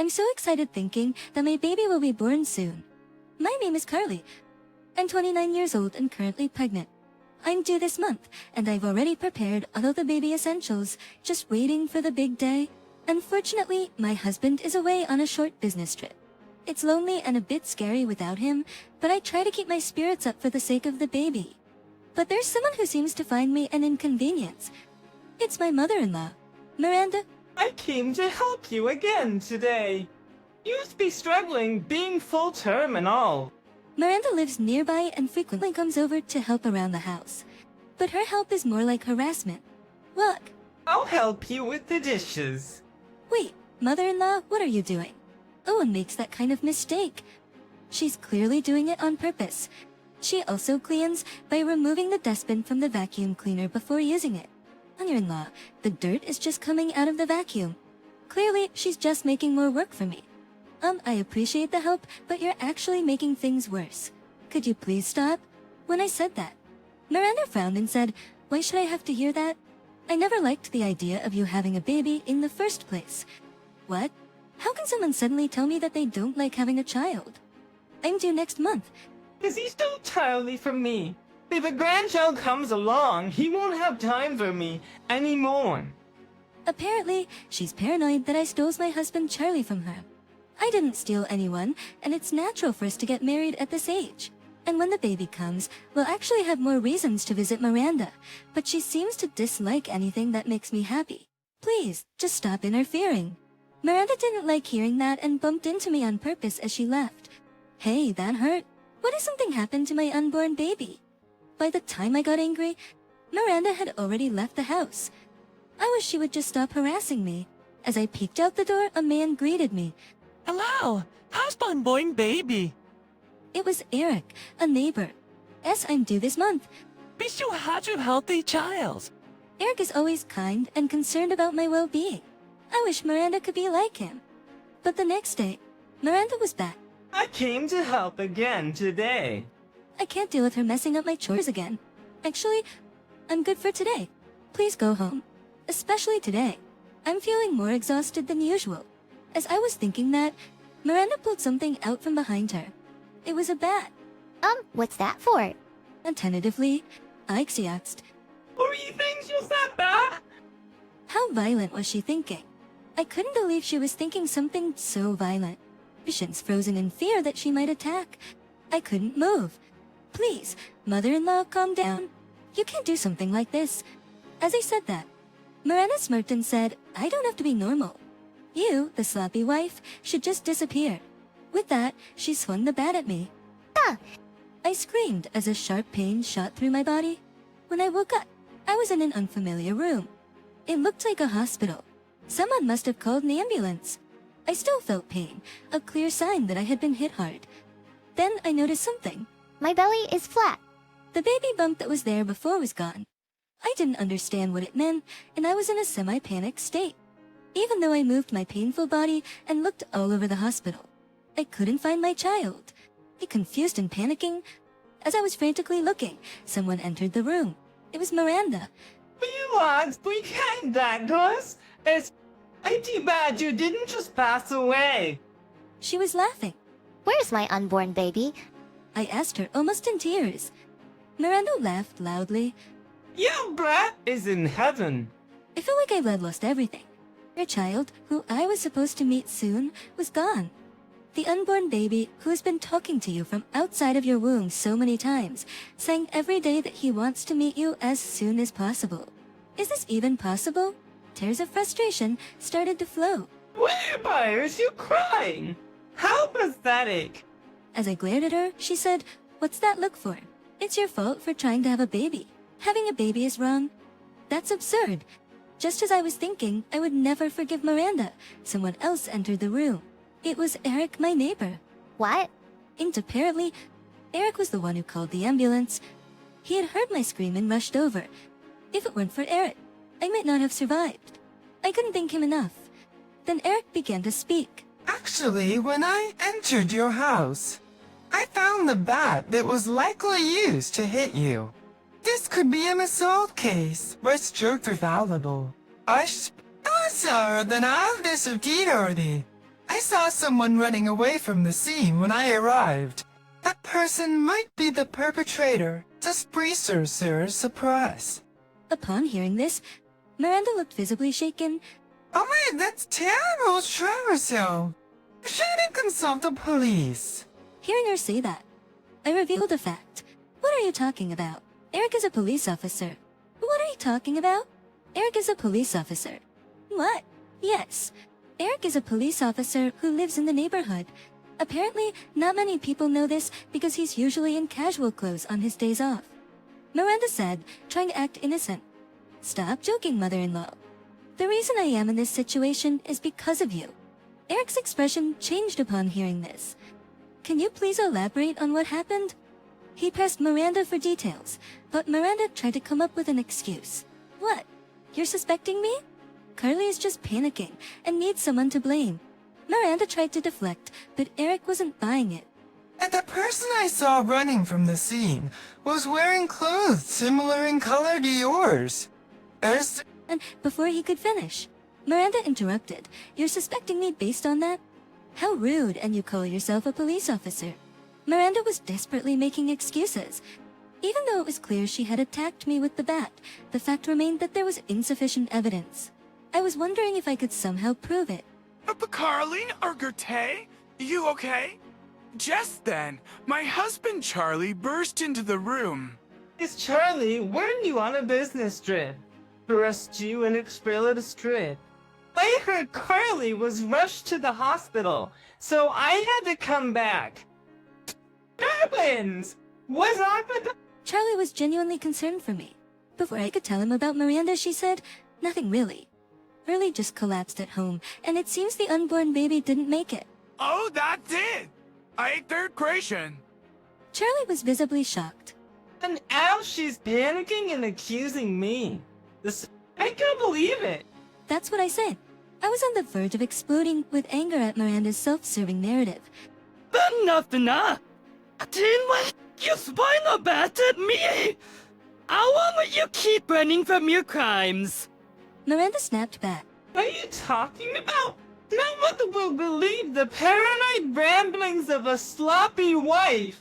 I'm so excited thinking that my baby will be born soon. My name is Carly. I'm 29 years old and currently pregnant. I'm due this month, and I've already prepared all of the baby essentials, just waiting for the big day. Unfortunately, my husband is away on a short business trip. It's lonely and a bit scary without him, but I try to keep my spirits up for the sake of the baby. But there's someone who seems to find me an inconvenience. It's my mother-in-law, Miranda. I came to help you again today. You must be struggling being full term and all. Miranda lives nearby and frequently comes over to help around the house. But her help is more like harassment. Look. I'll help you with the dishes. Wait, mother-in-law, what are you doing? No one makes that kind of mistake. She's clearly doing it on purpose. She also cleans by removing the dustbin from the vacuum cleaner before using it. Mother-in-law, the dirt is just coming out of the vacuum. Clearly, she's just making more work for me. I appreciate the help, but you're actually making things worse. Could you please stop? When I said that, Miranda frowned and said, "Why should I have to hear that? I never liked the idea of you having a baby in the first place." What? How can someone suddenly tell me that they don't like having a child? I'm due next month. Is he still childly for me? If a grandchild comes along, he won't have time for me anymore. Apparently, she's paranoid that I stole my husband Charlie from her. I didn't steal anyone, and it's natural for us to get married at this age. And when the baby comes, we'll actually have more reasons to visit Miranda, but she seems to dislike anything that makes me happy. Please, just stop interfering. Miranda didn't like hearing that and bumped into me on purpose as she left. Hey, that hurt. What if something happened to my unborn baby? By the time I got angry, Miranda had already left the house. I wish she would just stop harassing me. As I peeked out the door, a man greeted me. Hello, how's my unborn baby? It was Eric, a neighbor. Yes, I'm due this month. Be so happy to healthy child. Eric is always kind and concerned about my well-being. I wish Miranda could be like him. But the next day, Miranda was back. I came to help again today. I can't deal with her messing up my chores again. Actually, I'm good for today. Please go home. Especially today. I'm feeling more exhausted than usual. As I was thinking that, Miranda pulled something out from behind her. It was a bat. What's that for? And tentatively, I asked, What do you think you said that? how violent was she thinking? I couldn't believe she was thinking something so violent. Patience frozen in fear that she might attack. I couldn't move. Please, mother-in-law, calm down. You can't do something like this. As I said that, Miranda smirked and said, I don't have to be normal. You, the sloppy wife, should just disappear. With that, she swung the bat at me. Ah! I screamed as a sharp pain shot through my body. When I woke up, I was in an unfamiliar room. It looked like a hospital. Someone must have called an ambulance. I still felt pain, a clear sign that I had been hit hard. Then I noticed something. My belly is flat. The baby bump that was there before was gone. I didn't understand what it meant, and I was in a semi-panicked state. Even though I moved my painful body and looked all over the hospital, I couldn't find my child. Confused and panicking, as I was frantically looking, someone entered the room. It was Miranda. Relax, we can't that us. It's too bad you didn't just pass away. She was laughing. Where's my unborn baby? I asked her, almost in tears. Miranda laughed loudly. Your brat is in heaven. I felt like I had lost everything. Her child, who I was supposed to meet soon, was gone. The unborn baby, who has been talking to you from outside of your womb so many times, saying every day that he wants to meet you as soon as possible. Is this even possible? Tears of frustration started to flow. Why are you crying? How pathetic. As I glared at her, she said, What's that look for? It's your fault for trying to have a baby. Having a baby is wrong. That's absurd. Just as I was thinking, I would never forgive Miranda. Someone else entered the room. It was Eric, my neighbor. What? And apparently, Eric was the one who called the ambulance. He had heard my scream and rushed over. If it weren't for Eric, I might not have survived. I couldn't thank him enough. Then Eric began to speak. Actually, when I entered your house, I found the bat that was likely used to hit you. This could be an assault case, where strokes are valuable. Also, then I've disappeared already. I saw someone running away from the scene when I arrived. That person might be the perpetrator. Surprise. Upon hearing this, Miranda looked visibly shaken. Oh man, that's terrible, Traverso. You shouldn't consult the police. Hearing her say that, I revealed a fact. What are you talking about? Eric is a police officer. What are you talking about? Eric is a police officer. What? Yes. Eric is a police officer who lives in the neighborhood. Apparently, not many people know this because he's usually in casual clothes on his days off. Miranda said, trying to act innocent. Stop joking, mother-in-law. The reason I am in this situation is because of you. Eric's expression changed upon hearing this. Can you please elaborate on what happened? He pressed Miranda for details, but Miranda tried to come up with an excuse. What? You're suspecting me? Carly is just panicking and needs someone to blame. Miranda tried to deflect, but Eric wasn't buying it. And the person I saw running from the scene was wearing clothes similar in color to yours. And before he could finish, Miranda interrupted. You're suspecting me based on that? How rude, and you call yourself a police officer. Miranda was desperately making excuses. Even though it was clear she had attacked me with the bat, the fact remained that there was insufficient evidence. I was wondering if I could somehow prove it. But Carly or Gertie, you okay? Just then, my husband Charlie burst into the room. Is Charlie, weren't you on a business trip? Arrest you and expel the strip. I heard Carly was rushed to the hospital, so I had to come back. Happens! Was I the... Charlie was genuinely concerned for me. Before I could tell him about Miranda, she said, nothing really. Early just collapsed at home, and it seems the unborn baby didn't make it. Oh, that's it! I ate third creation. Charlie was visibly shocked. And now she's panicking and accusing me. I can't believe it. That's what I said. I was on the verge of exploding with anger at Miranda's self-serving narrative. Enough now! Tin, you spying a bat at me? How long will you keep running from your crimes? Miranda snapped back. What are you talking about? No one will believe the paranoid ramblings of a sloppy wife.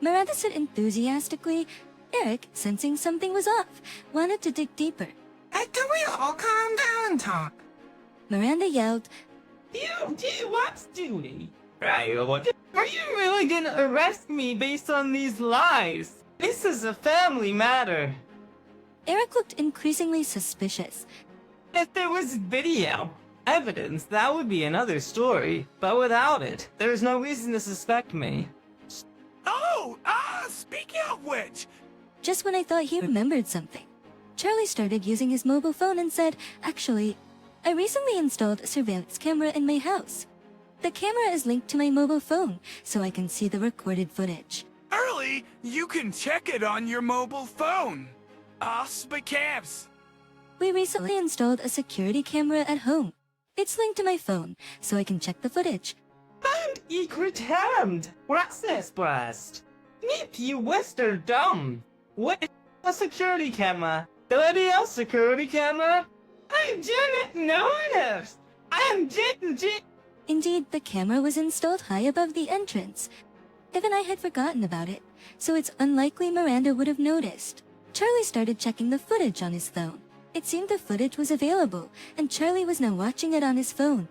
Miranda said enthusiastically. Eric, sensing something was off, wanted to dig deeper. Can we all calm down and talk? Miranda yelled, What's doing? Are you really gonna arrest me based on these lies? This is a family matter. Eric looked increasingly suspicious. If there was video evidence, that would be another story. But without it, there's no reason to suspect me. Oh, speaking of which, Just when I thought he remembered something, Charlie started using his mobile phone and said, actually, I recently installed a surveillance camera in my house. The camera is linked to my mobile phone, so I can see the recorded footage. early, you can check it on your mobile phone. Camps. We recently installed a security camera at home. It's linked to my phone, so I can check the footage. And equitamed. What's this blast? If you western dumb. What is a security camera? The video security camera? I didn't notice. I didn't. Indeed, the camera was installed high above the entrance. Even I had forgotten about it, so it's unlikely Miranda would have noticed. Charlie started checking the footage on his phone. It seemed the footage was available, and Charlie was now watching it on his phone.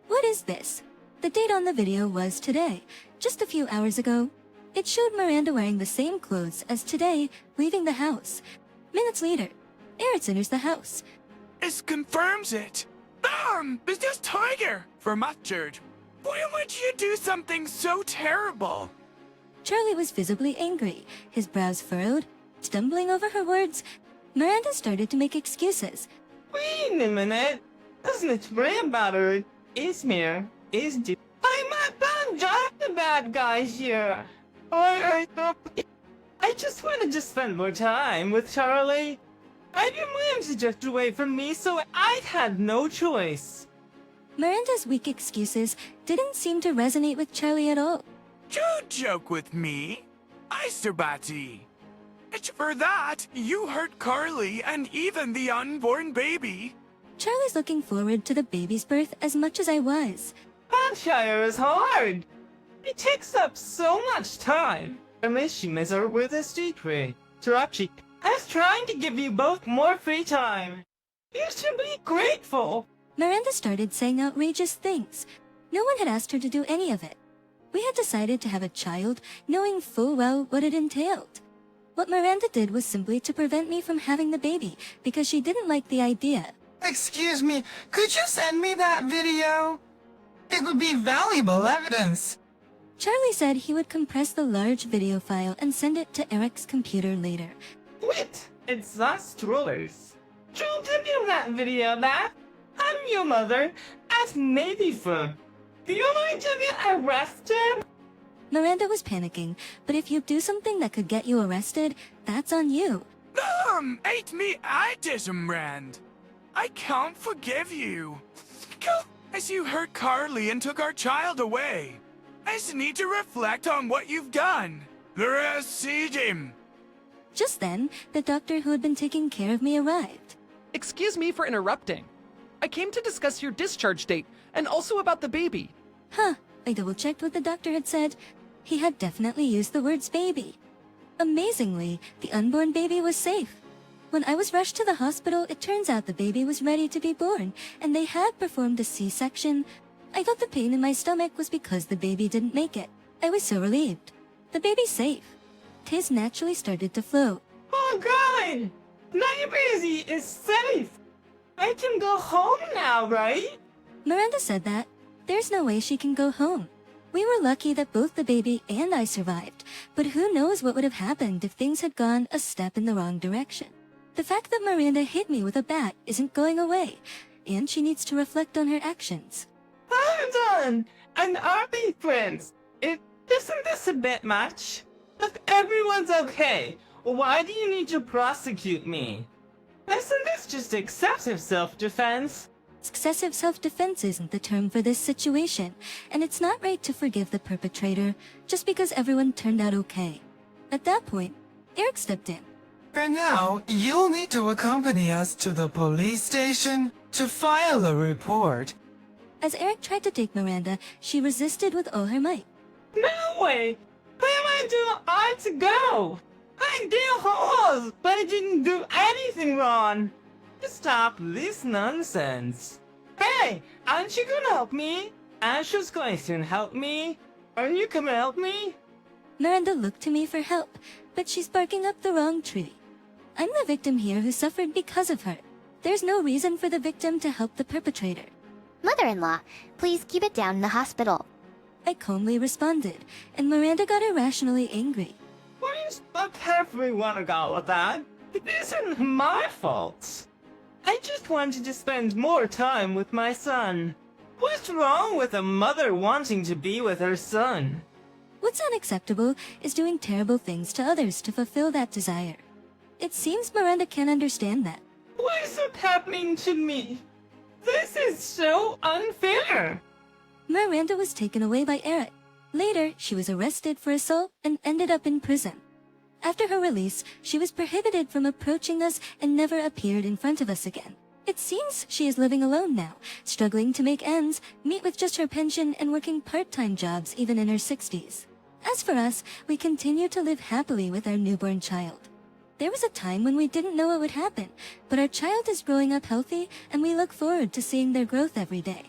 What is this? The date on the video was today, just a few hours ago. It showed Miranda wearing the same clothes as today, leaving the house. Minutes later, Eric enters the house. This confirms it. It's just Tiger for mustard. Why would you do something so terrible? Charlie was visibly angry, his brows furrowed. Stumbling over her words, Miranda started to make excuses. Wait a minute. Doesn't it pray about her? Izmir is I'm the bad guy here. I just wanted to spend more time with Charlie. I didn't want him to drift away from me, so I had no choice. Miranda's weak excuses didn't seem to resonate with Charlie at all. Don't joke with me, Eisterbati. For that, you hurt Carly and even the unborn baby. Charlie's looking forward to the baby's birth as much as I was. Childcare is hard. It takes up so much time. Unless you miss her with a secret. Tarachi, I was trying to give you both more free time. You should be grateful. Miranda started saying outrageous things. No one had asked her to do any of it. We had decided to have a child, knowing full well what it entailed. What Miranda did was simply to prevent me from having the baby, because she didn't like the idea. Excuse me, could you send me that video? It would be valuable evidence. Charlie said he would compress the large video file and send it to Eric's computer later. Wait, it's us strollers. Joel, give you that video back. I'm your mother. That's maybe fun. Do you mind to get arrested? Miranda was panicking, but if you do something that could get you arrested, that's on you. Ate me, I did, Rand. I can't forgive you. As you hurt Carly and took our child away. I just need to reflect on what you've done. Him. Just then, the doctor who had been taking care of me arrived. Excuse me for interrupting. I came to discuss your discharge date and also about the baby. Huh, I double-checked what the doctor had said. He had definitely used the words baby. Amazingly, the unborn baby was safe. When I was rushed to the hospital, it turns out the baby was ready to be born, and they had performed a C-section. I thought the pain in my stomach was because the baby didn't make it. I was so relieved. The baby's safe. His naturally started to flow. Oh God! My baby is safe! I can go home now, right? Miranda said that. There's no way she can go home. We were lucky that both the baby and I survived, but who knows what would have happened if things had gone a step in the wrong direction. The fact that Miranda hit me with a bat isn't going away, and she needs to reflect on her actions. I'm done! And are we friends? Isn't this a bit much? If everyone's okay, why do you need to prosecute me? Isn't this just excessive self-defense? Excessive self-defense isn't the term for this situation, and it's not right to forgive the perpetrator just because everyone turned out okay. At that point, Eric stepped in. For now, you'll need to accompany us to the police station to file a report. As Eric tried to take Miranda, she resisted with all her might. No way! Where do I to go? I did horse, but I didn't do anything wrong. Stop this nonsense. Hey, aren't you gonna help me? Asher's going to help me. Are you gonna help me? Miranda looked to me for help, but she's barking up the wrong tree. I'm the victim here who suffered because of her. There's no reason for the victim to help the perpetrator. Mother-in-law, please keep it down in the hospital. I calmly responded, and Miranda got irrationally angry. Please let everyone go with that. It isn't my fault. I just wanted to spend more time with my son. What's wrong with a mother wanting to be with her son? What's unacceptable is doing terrible things to others to fulfill that desire. It seems Miranda can't understand that. Why is it happening to me? This is so unfair. Miranda was taken away by Eric. Later, she was arrested for assault and ended up in prison. After her release, she was prohibited from approaching us and never appeared in front of us again. It seems she is living alone now, struggling to make ends, meet with just her pension, and working part-time jobs even in her 60s. As for us, we continue to live happily with our newborn child. There was a time when we didn't know what would happen, but our child is growing up healthy, and we look forward to seeing their growth every day.